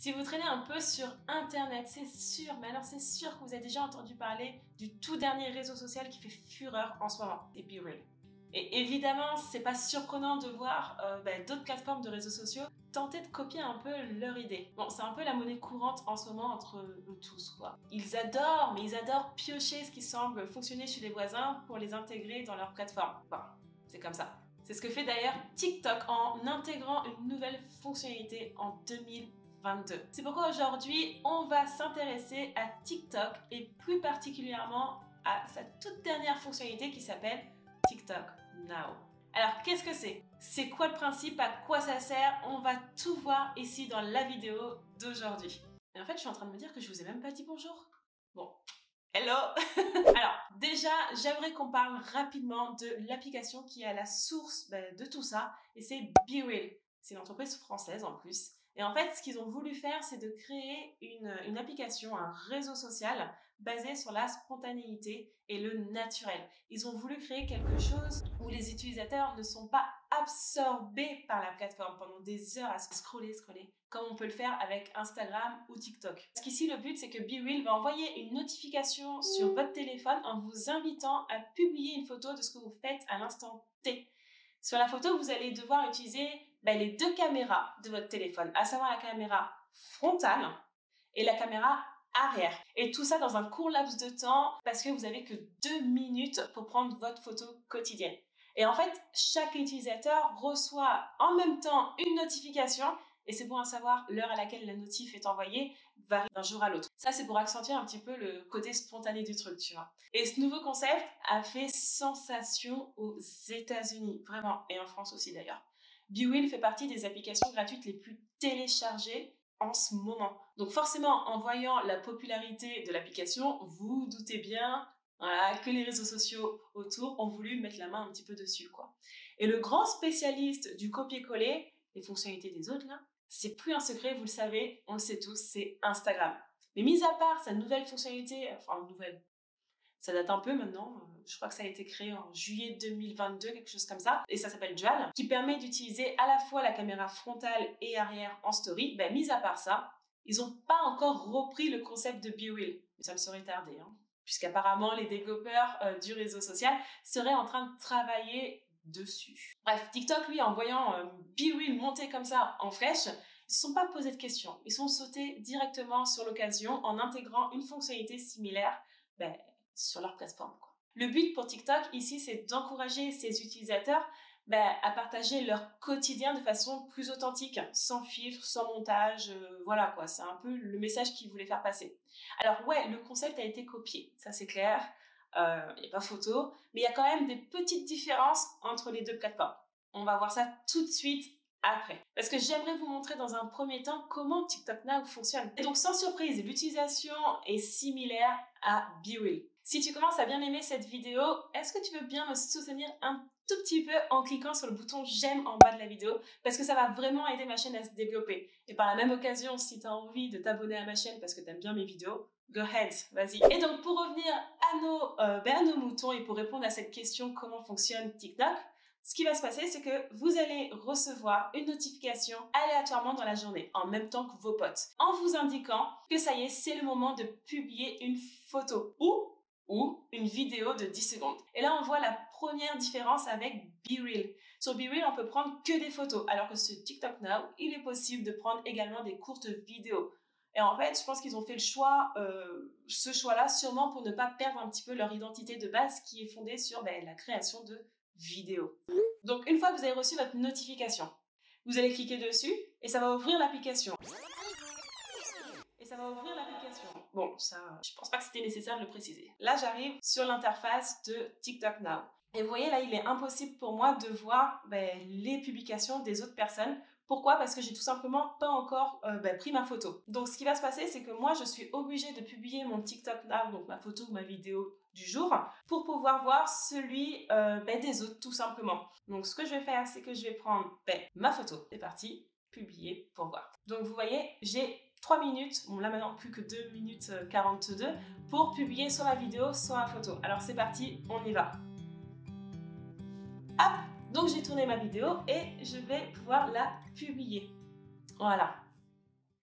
Si vous traînez un peu sur internet, c'est sûr, mais alors c'est sûr que vous avez déjà entendu parler du tout dernier réseau social qui fait fureur en ce moment, c'est BeReal. Et évidemment, c'est pas surprenant de voir d'autres plateformes de réseaux sociaux tenter de copier un peu leur idée. Bon, c'est un peu la monnaie courante en ce moment entre eux tous, quoi. Ils adorent piocher ce qui semble fonctionner chez les voisins pour les intégrer dans leur plateforme. Bon, c'est comme ça. C'est ce que fait d'ailleurs TikTok en intégrant une nouvelle fonctionnalité en 2022. C'est pourquoi aujourd'hui, on va s'intéresser à TikTok et plus particulièrement à sa toute dernière fonctionnalité qui s'appelle TikTok Now. Alors, qu'est-ce que c'est? C'est quoi le principe? À quoi ça sert? On va tout voir ici dans la vidéo d'aujourd'hui. Et en fait, je suis en train de me dire que je vous ai même pas dit bonjour. Bon, hello. Alors, déjà, j'aimerais qu'on parle rapidement de l'application qui est à la source de tout ça, et c'est BeReal. C'est une entreprise française en plus. Et en fait, ce qu'ils ont voulu faire, c'est de créer une application, un réseau social basé sur la spontanéité et le naturel. Ils ont voulu créer quelque chose où les utilisateurs ne sont pas absorbés par la plateforme pendant des heures à scroller, comme on peut le faire avec Instagram ou TikTok. Parce qu'ici, le but, c'est que BeReal va envoyer une notification sur votre téléphone en vous invitant à publier une photo de ce que vous faites à l'instant T. Sur la photo, vous allez devoir utiliser les deux caméras de votre téléphone, à savoir la caméra frontale et la caméra arrière. Et tout ça dans un court laps de temps parce que vous n'avez que 2 minutes pour prendre votre photo quotidienne. Et en fait, chaque utilisateur reçoit en même temps une notification et c'est bon à savoir l'heure à laquelle la notif est envoyée varie d'un jour à l'autre. Ça, c'est pour accentuer un petit peu le côté spontané du truc, tu vois. Et ce nouveau concept a fait sensation aux États-Unis, vraiment, et en France aussi d'ailleurs. BeReal fait partie des applications gratuites les plus téléchargées en ce moment. Donc forcément, en voyant la popularité de l'application, vous doutez bien que les réseaux sociaux autour ont voulu mettre la main un petit peu dessus, quoi. Et le grand spécialiste du copier-coller, les fonctionnalités des autres là, c'est plus un secret, vous le savez, on le sait tous, c'est Instagram. Mais mis à part sa nouvelle fonctionnalité, ça date un peu maintenant, je crois que ça a été créé en juillet 2022, quelque chose comme ça, et ça s'appelle Dual, qui permet d'utiliser à la fois la caméra frontale et arrière en story. Mis à part ça, ils n'ont pas encore repris le concept de BeReal, mais ça ne saurait tarder, puisqu'apparemment les développeurs du réseau social seraient en train de travailler dessus. Bref, TikTok, lui, en voyant BeReal monter comme ça en flèche, ils ne se sont pas posé de questions, ils sont sautés directement sur l'occasion en intégrant une fonctionnalité similaire sur leur plateforme, quoi. Le but pour TikTok ici, c'est d'encourager ses utilisateurs à partager leur quotidien de façon plus authentique, sans filtre, sans montage, voilà quoi, c'est un peu le message qu'ils voulaient faire passer. Alors ouais, le concept a été copié, ça c'est clair, il n'y a pas photo, mais il y a quand même des petites différences entre les deux plateformes. On va voir ça tout de suite après. Parce que j'aimerais vous montrer dans un premier temps comment TikTok Now fonctionne. Et donc sans surprise, l'utilisation est similaire à BeReal. Si tu commences à bien aimer cette vidéo, est-ce que tu veux bien me soutenir un tout petit peu en cliquant sur le bouton j'aime en bas de la vidéo, parce que ça va vraiment aider ma chaîne à se développer. Et par la même occasion, si tu as envie de t'abonner à ma chaîne parce que tu aimes bien mes vidéos, go ahead, vas-y. Et donc pour revenir à nos moutons et pour répondre à cette question comment fonctionne TikTok, ce qui va se passer, c'est que vous allez recevoir une notification aléatoirement dans la journée, en même temps que vos potes, en vous indiquant que ça y est, c'est le moment de publier une photo ou une vidéo de 10 secondes. Et là, on voit la première différence avec BeReal. Sur BeReal, on peut prendre que des photos, alors que sur TikTok Now, il est possible de prendre également des courtes vidéos. Et en fait, je pense qu'ils ont fait ce choix-là sûrement pour ne pas perdre un petit peu leur identité de base qui est fondée sur la création de vidéos. Donc, une fois que vous avez reçu votre notification, vous allez cliquer dessus et ça va ouvrir l'application. Bon, ça, je pense pas que c'était nécessaire de le préciser. Là, j'arrive sur l'interface de TikTok Now. Et vous voyez, là, il est impossible pour moi de voir les publications des autres personnes. Pourquoi? Parce que j'ai tout simplement pas encore pris ma photo. Donc, ce qui va se passer, c'est que moi, je suis obligée de publier mon TikTok Now, donc ma photo ou ma vidéo du jour, pour pouvoir voir celui des autres, tout simplement. Donc, ce que je vais faire, c'est que je vais prendre ma photo. C'est parti, publier pour voir. Donc, vous voyez, j'ai 3 minutes, bon là maintenant plus que 2 minutes 42, pour publier soit ma vidéo, soit ma photo. Alors c'est parti, on y va. Hop, donc j'ai tourné ma vidéo et je vais pouvoir la publier. Voilà.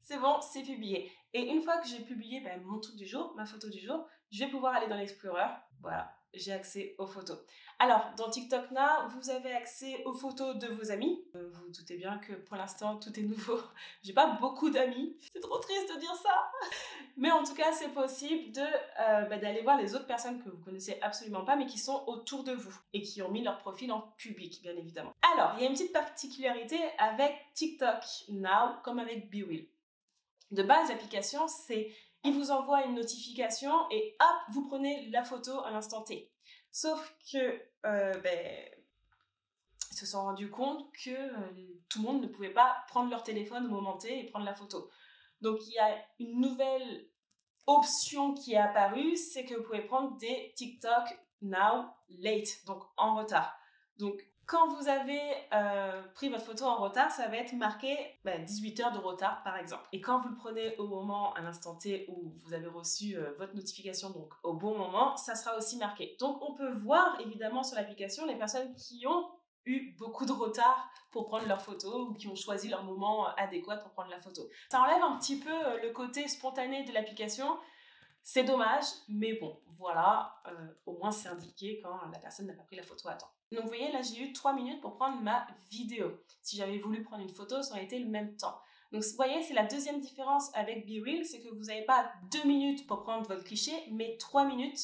c'est bon, c'est publié. Et une fois que j'ai publié mon truc du jour, ma photo du jour, je vais pouvoir aller dans l'Explorer. Voilà, j'ai accès aux photos. Alors, dans TikTok Now, vous avez accès aux photos de vos amis. Vous vous doutez bien que pour l'instant, tout est nouveau. J'ai pas beaucoup d'amis. C'est trop triste de dire ça. Mais en tout cas, c'est possible d'aller voir les autres personnes que vous connaissez absolument pas, mais qui sont autour de vous et qui ont mis leur profil en public, bien évidemment. Alors, il y a une petite particularité avec TikTok Now, comme avec BeReal. De base, l'application, c'est il vous envoie une notification et hop, vous prenez la photo à l'instant T. Sauf que ils se sont rendus compte que tout le monde ne pouvait pas prendre leur téléphone au moment T et prendre la photo. Donc il y a une nouvelle option qui est apparue, c'est que vous pouvez prendre des TikTok Now late, donc en retard. Donc quand vous avez pris votre photo en retard, ça va être marqué 18 heures de retard par exemple. Et quand vous le prenez au moment, à l'instant T où vous avez reçu votre notification, donc au bon moment, ça sera aussi marqué. Donc on peut voir évidemment sur l'application les personnes qui ont eu beaucoup de retard pour prendre leur photo ou qui ont choisi leur moment adéquat pour prendre la photo. Ça enlève un petit peu le côté spontané de l'application. C'est dommage, mais bon, voilà, au moins c'est indiqué quand la personne n'a pas pris la photo à temps. Donc vous voyez, là j'ai eu 3 minutes pour prendre ma vidéo. Si j'avais voulu prendre une photo, ça aurait été le même temps. Donc vous voyez, c'est la deuxième différence avec BeReal, c'est que vous n'avez pas 2 minutes pour prendre votre cliché, mais 3 minutes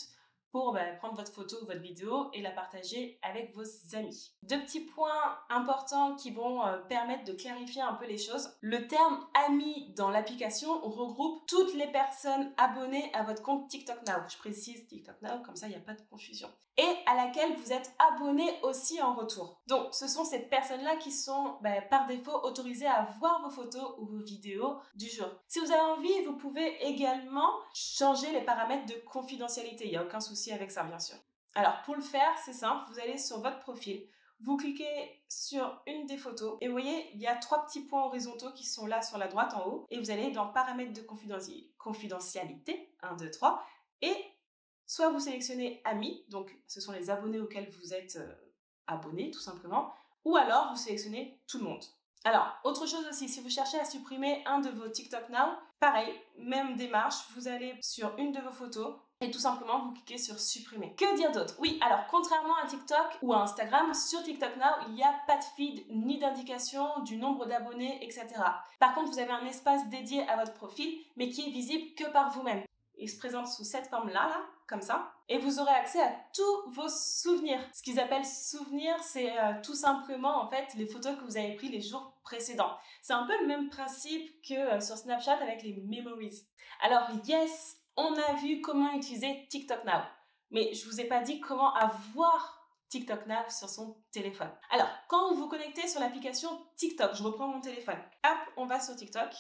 pour prendre votre photo ou votre vidéo et la partager avec vos amis. Deux petits points importants qui vont permettre de clarifier un peu les choses. Le terme « ami » dans l'application regroupe toutes les personnes abonnées à votre compte TikTok Now. Je précise TikTok Now, comme ça il n'y a pas de confusion. Et à laquelle vous êtes abonné aussi en retour. Donc ce sont ces personnes-là qui sont par défaut autorisées à voir vos photos ou vos vidéos du jour. Si vous avez envie, vous pouvez également changer les paramètres de confidentialité. Il n'y a aucun souci avec ça, bien sûr. Alors, pour le faire, c'est simple. Vous allez sur votre profil, vous cliquez sur une des photos et vous voyez, il y a 3 petits points horizontaux qui sont là sur la droite en haut et vous allez dans paramètres de confidentialité, 1, 2, 3, et soit vous sélectionnez amis, donc ce sont les abonnés auxquels vous êtes abonné, tout simplement, ou alors vous sélectionnez tout le monde. Alors, autre chose aussi, si vous cherchez à supprimer un de vos TikTok Now, pareil, même démarche, vous allez sur une de vos photos et tout simplement vous cliquez sur supprimer. Que dire d'autre? Oui, alors contrairement à TikTok ou à Instagram, sur TikTok Now, il n'y a pas de feed ni d'indication du nombre d'abonnés, etc. Par contre, vous avez un espace dédié à votre profil, mais qui est visible que par vous-même. Il se présente sous cette forme-là, comme ça, et vous aurez accès à tous vos souvenirs. Ce qu'ils appellent souvenirs, c'est tout simplement en fait les photos que vous avez prises les jours précédents. C'est un peu le même principe que sur Snapchat avec les memories. Alors yes, on a vu comment utiliser TikTok Now, mais je vous ai pas dit comment avoir TikTok Now sur son téléphone. Alors, quand vous vous connectez sur l'application TikTok, je reprends mon téléphone, hop, on va sur TikTok.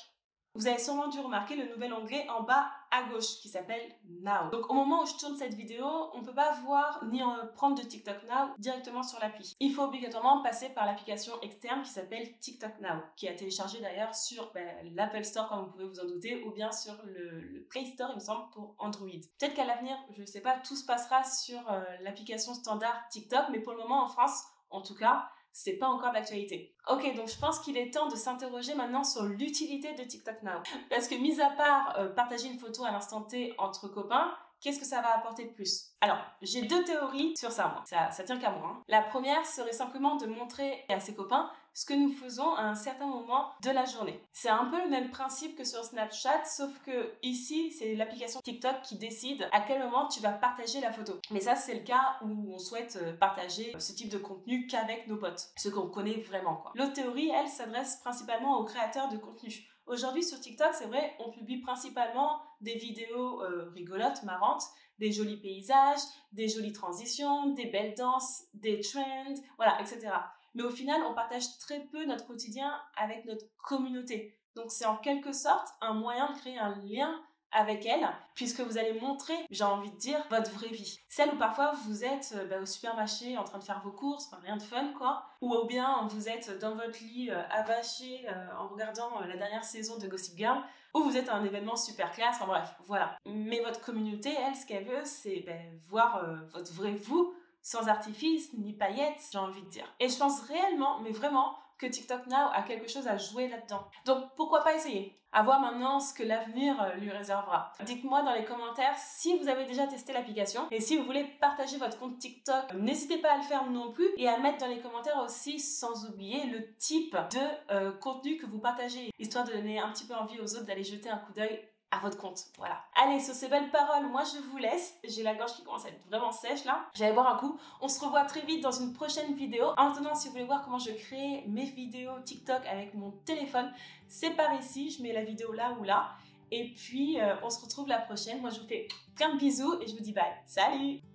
Vous avez sûrement dû remarquer le nouvel onglet en bas à gauche qui s'appelle Now. Donc au moment où je tourne cette vidéo, on ne peut pas voir ni prendre de TikTok Now directement sur l'appli. Il faut obligatoirement passer par l'application externe qui s'appelle TikTok Now, qui a téléchargé d'ailleurs sur l'Apple Store comme vous pouvez vous en douter, ou bien sur le Play Store il me semble pour Android. Peut-être qu'à l'avenir, je ne sais pas, tout se passera sur l'application standard TikTok, mais pour le moment en France, en tout cas, c'est pas encore d'actualité. Ok, donc je pense qu'il est temps de s'interroger maintenant sur l'utilité de TikTok Now. Parce que mis à part partager une photo à l'instant T entre copains, qu'est-ce que ça va apporter de plus? Alors, j'ai 2 théories sur ça, moi. Ça tient qu'à moi. Hein. La première serait simplement de montrer à ses copains ce que nous faisons à un certain moment de la journée. C'est un peu le même principe que sur Snapchat, sauf que ici, c'est l'application TikTok qui décide à quel moment tu vas partager la photo. Mais ça, c'est le cas où on souhaite partager ce type de contenu qu'avec nos potes, ceux qu'on connaît vraiment, quoi. L'autre théorie, elle, s'adresse principalement aux créateurs de contenu. Aujourd'hui, sur TikTok, c'est vrai, on publie principalement des vidéos rigolotes, marrantes, des jolis paysages, des jolies transitions, des belles danses, des trends, voilà, etc. Mais au final, on partage très peu notre quotidien avec notre communauté. Donc c'est en quelque sorte un moyen de créer un lien avec elle, puisque vous allez montrer, j'ai envie de dire, votre vraie vie. Celle où parfois vous êtes au supermarché en train de faire vos courses, enfin rien de fun quoi, ou bien vous êtes dans votre lit avaché en regardant la dernière saison de Gossip Girl, ou vous êtes à un événement super classe, enfin bref, voilà. Mais votre communauté, elle, ce qu'elle veut, c'est voir votre vrai vous, sans artifice ni paillettes, j'ai envie de dire. Et je pense réellement, mais vraiment, que TikTok Now a quelque chose à jouer là-dedans. Donc pourquoi pas essayer? À voir maintenant ce que l'avenir lui réservera. Dites-moi dans les commentaires si vous avez déjà testé l'application et si vous voulez partager votre compte TikTok, n'hésitez pas à le faire non plus et à mettre dans les commentaires aussi, sans oublier, le type de contenu que vous partagez, histoire de donner un petit peu envie aux autres d'aller jeter un coup d'œil à votre compte. Voilà. Allez, sur ces belles paroles, moi je vous laisse. J'ai la gorge qui commence à être vraiment sèche là. J'allais boire un coup. On se revoit très vite dans une prochaine vidéo. En attendant, si vous voulez voir comment je crée mes vidéos TikTok avec mon téléphone, c'est par ici. Je mets la vidéo là ou là. Et puis, on se retrouve la prochaine. Moi, je vous fais plein de bisous et je vous dis bye. Salut!